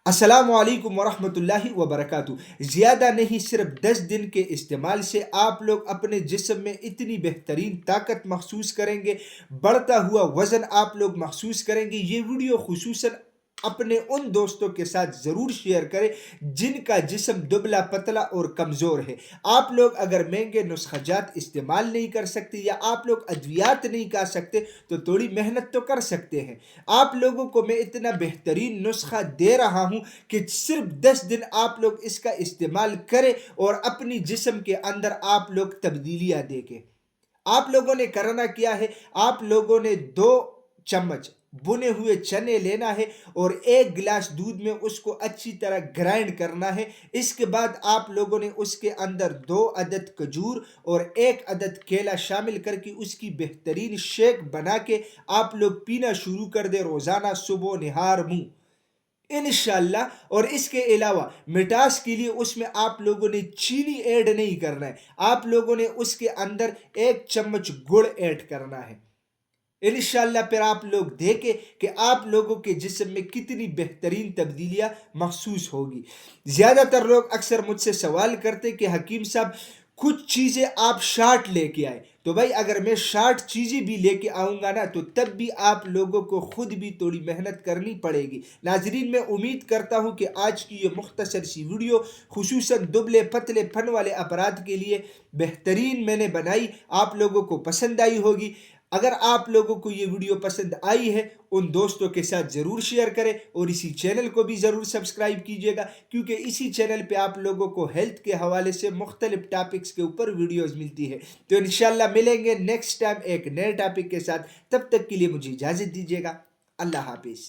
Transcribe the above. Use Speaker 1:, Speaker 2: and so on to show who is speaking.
Speaker 1: السلام علیکم ورحمۃ اللہ وبرکاتہ۔ زیادہ نہیں، صرف 10 دن کے استعمال سے آپ لوگ اپنے جسم میں اتنی بہترین طاقت محسوس کریں گے، بڑھتا ہوا وزن آپ لوگ محسوس کریں گے۔ یہ ویڈیو خصوصاً اپنے ان دوستوں کے ساتھ ضرور شیئر کریں جن کا جسم دبلا پتلا اور کمزور ہے۔ آپ لوگ اگر مہنگے نسخہ جات استعمال نہیں کر سکتے یا آپ لوگ ادویات نہیں کھا سکتے تو تھوڑی محنت تو کر سکتے ہیں۔ آپ لوگوں کو میں اتنا بہترین نسخہ دے رہا ہوں کہ صرف 10 دن آپ لوگ اس کا استعمال کریں اور اپنی جسم کے اندر آپ لوگ تبدیلیاں دیکھیں۔ آپ لوگوں نے کرنا کیا ہے، آپ لوگوں نے 2 چمچ بنے ہوئے چنے لینا ہے اور 1 گلاس دودھ میں اس کو اچھی طرح گرائنڈ کرنا ہے۔ اس کے بعد آپ لوگوں نے اس کے اندر 2 عدد کھجور اور 1 عدد کیلا شامل کر کے اس کی بہترین شیک بنا کے آپ لوگ پینا شروع کر دیں روزانہ صبح نہار منہ انشاءاللہ۔ اور اس کے علاوہ مٹاس کے لیے اس میں آپ لوگوں نے چینی ایڈ نہیں کرنا ہے، آپ لوگوں نے اس کے اندر 1 چمچ گڑ ایڈ کرنا ہے انشاءاللہ۔ پھر آپ لوگ دیکھیں کہ آپ لوگوں کے جسم میں کتنی بہترین تبدیلیاں محسوس ہوگی۔ زیادہ تر لوگ اکثر مجھ سے سوال کرتے کہ حکیم صاحب کچھ چیزیں آپ شارٹ لے کے آئے، تو بھائی اگر میں شارٹ چیزیں بھی لے کے آؤں گا نا تو تب بھی آپ لوگوں کو خود بھی تھوڑی محنت کرنی پڑے گی۔ ناظرین، میں امید کرتا ہوں کہ آج کی یہ مختصر سی ویڈیو خصوصاً دبلے پتلے پن والے افراد کے لیے بہترین میں نے بنائی، آپ لوگوں کو پسند آئی ہوگی۔ اگر آپ لوگوں کو یہ ویڈیو پسند آئی ہے ان دوستوں کے ساتھ ضرور شیئر کریں اور اسی چینل کو بھی ضرور سبسکرائب کیجیے گا، کیونکہ اسی چینل پہ آپ لوگوں کو ہیلتھ کے حوالے سے مختلف ٹاپکس کے اوپر ویڈیوز ملتی ہے۔ تو انشاءاللہ ملیں گے نیکسٹ ٹائم ایک نئے ٹاپک کے ساتھ، تب تک کے لیے مجھے اجازت دیجیے گا۔ اللہ حافظ۔